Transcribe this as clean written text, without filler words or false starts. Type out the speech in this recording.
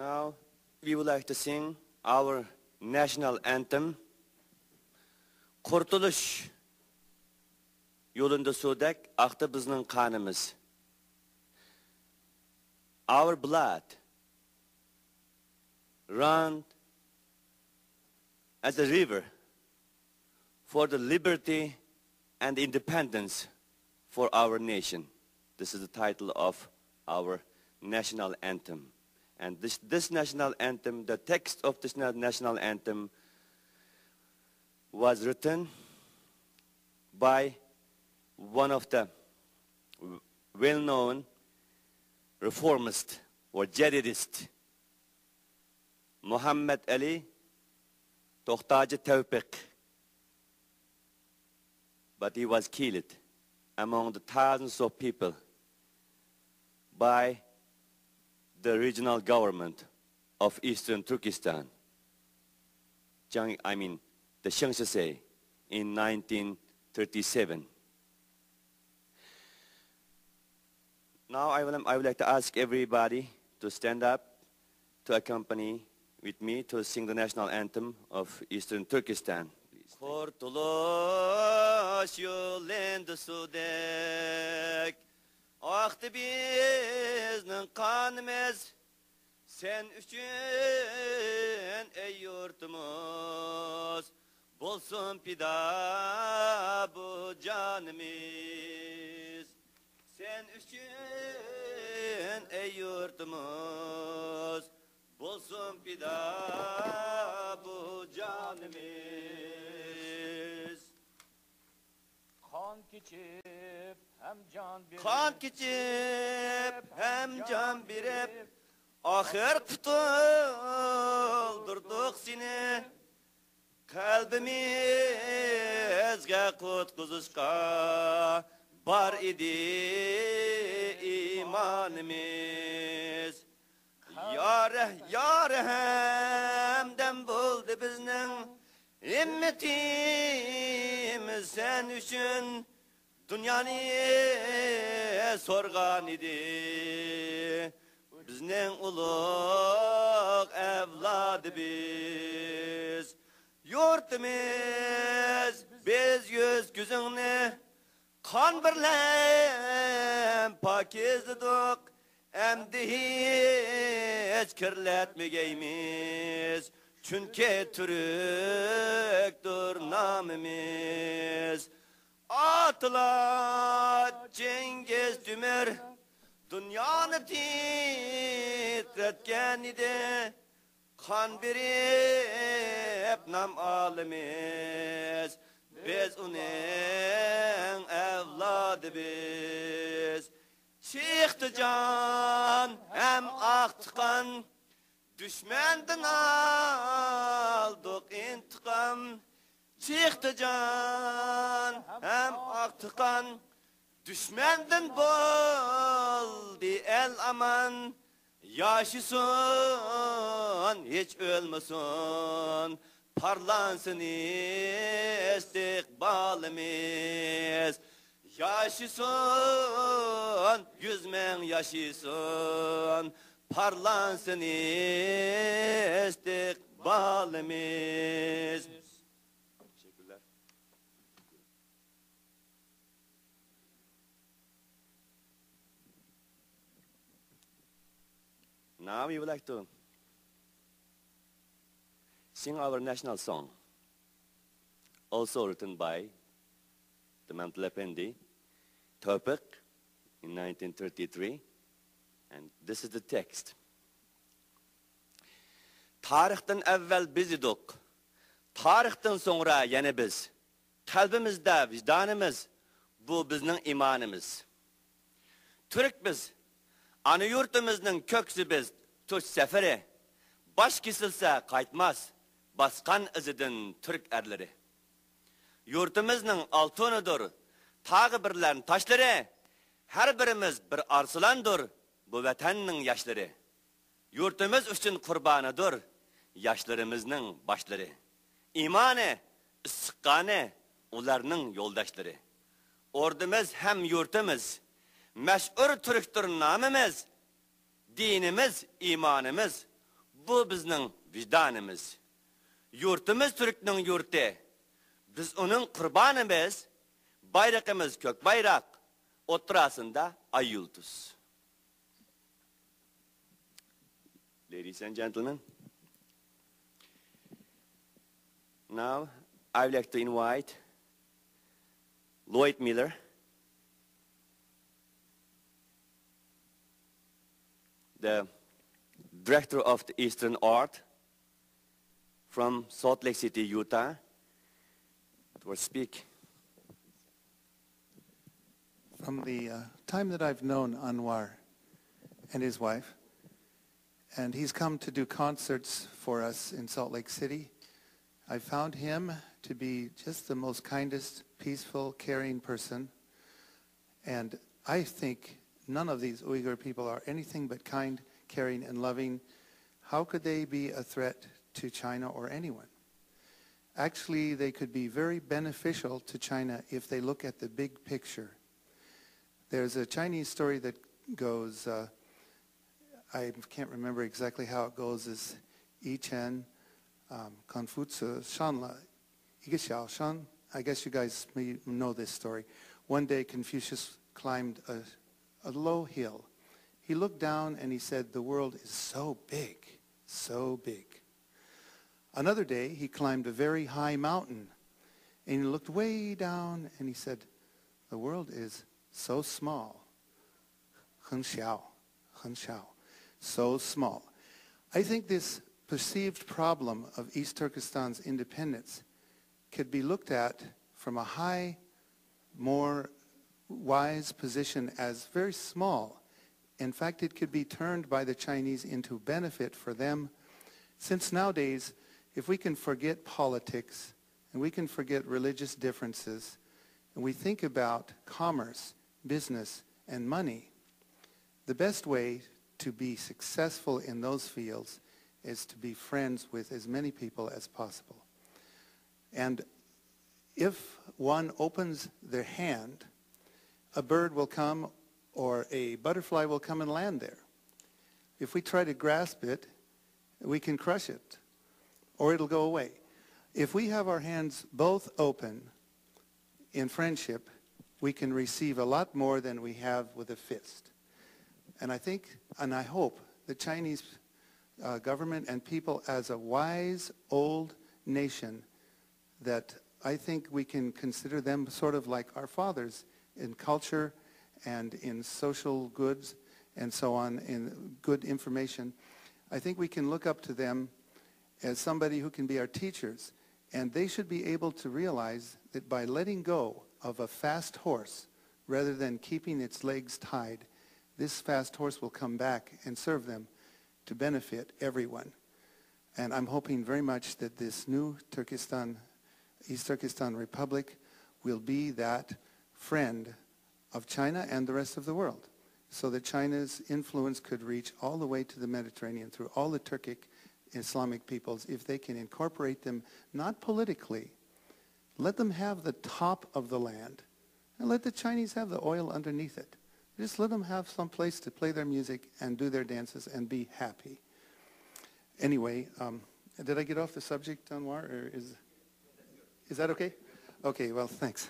Now, we would like to sing our national anthem, Kurtuluş yolunda sudak, aktı bizning kanımız. Our blood run as a river for the liberty and independence for our nation. This is the title of our national anthem. And this national anthem, the text of this national anthem was written by one of the well-known reformist or jadidist, Muhammad Ali Tohtaji Tawfiq. But he was killed among the thousands of people by the regional government of eastern Turkistan, the U.S.A. in 1937. Now I would like to ask everybody to stand up to accompany with me to sing the national anthem of eastern Turkistan. Kurtuluş yolunda sudak, aktı bizning kanımız, sen üçün ey yurtumuz, bolsun pida bu canımız. Sen üçün ey yurtumuz, bolsun pida bu canımız. Kan keçip hem can birip, ahir kutuldurduk seni. Kalbimizge kutkuzuşka bar idi imanımız. Yar hemden buldu bizning ümmetimiz sen üçün dünyani sorgan idi. Bizning ulug' evladı biz. Yurtimiz biz yüz gözünü kan birlen pakizdik. Emdi hiç kirletmegeymiz. Çünkü Türk'tür namımız. Atla Cengiz Tümür dünyanı titretken idi. Kan birip nam alımız. Biz onun evladı biz. Çıktı can hem aktıkan, düşmenden aldık intikam. Çıktı can hem aktıkan, düşmenden buldu el aman. Yaşasın hiç ölmesin, parlansın istikbalimiz. Yaşasın, yüzmen yaşasın, parlansın istikbalimiz. Teşekkürler. Now we would like to sing our national song, also written by the Mantle Efendi Tawfiq in 1933, and this is the text. Tarihten evvel biz idik, tarihten sonra yine biz. Kalbimizde vicdanımız, bu bizning imanımız. Türk biz, ana yurtumuzning köksü biz, tuş seferi. Baş kesilse qaytmaz, baskan izidan Türk erleri. Yurtumuzning altunidir, tagı birlen taşları. Her birimiz bir arslandır, bu vatanning yaşları. Yurtumuz üçün kurbanıdır, yaşlarımızning başları. İmanı, issiqqani, ularning yoldaşları. Ordumuz hem yurtumuz, meşhur Türktür namımız. Dinimiz, imanımız, Bu bizning vicdanimiz. Yurtimiz Türk'nün yurti. Biz onun kurbanımız. Bayrağımız kök bayrak. Oturasında ay yıldız. Ladies and gentlemen, now I would like to invite Lloyd Miller, the director of the Eastern Art from Salt Lake City, Utah, to speak. From the time that I've known Anwar and his wife, and he's come to do concerts for us in Salt Lake City, I found him to be just the most kindest, peaceful, caring person. And I think none of these Uyghur people are anything but kind, caring, and loving. How could they be a threat to China or anyone? Actually, they could be very beneficial to China if they look at the big picture. There's a Chinese story that goes, I can't remember exactly how it goes, is Yi Chen, Confucius, Shanla, Yigixiao Shan. I guess you guys may know this story. One day Confucius climbed a low hill. He looked down and he said, the world is so big, so big. Another day he climbed a very high mountain and he looked way down and he said, the world is so small. Hen xiao, so small. I think this perceived problem of East Turkestan's independence could be looked at from a high, more wise position as very small. In fact, it could be turned by the Chinese into benefit for them, since nowadays, if we can forget politics and we can forget religious differences and we think about commerce, business, and money, the best way to be successful in those fields is to be friends with as many people as possible. And if one opens their hand, a bird will come or a butterfly will come and land there. If we try to grasp it, we can crush it, or it'll go away. If we have our hands both open in friendship, we can receive a lot more than we have with a fist. And I think, and I hope, the Chinese government and people, as a wise old nation, that I think we can consider them sort of like our fathers in culture and in social goods and so on, in good information. I think we can look up to them as somebody who can be our teachers, and they should be able to realize that by letting go of a fast horse rather than keeping its legs tied, this fast horse will come back and serve them to benefit everyone. And I'm hoping very much that this new Turkestan, East Turkestan Republic, will be that friend of China and the rest of the world, so that China's influence could reach all the way to the Mediterranean through all the Turkic Islamic peoples, if they can incorporate them, not politically. Let them have the top of the land, and let the Chinese have the oil underneath it. Just let them have some place to play their music and do their dances and be happy. Anyway, did I get off the subject, Anwar, or is that okay? Okay, well, thanks.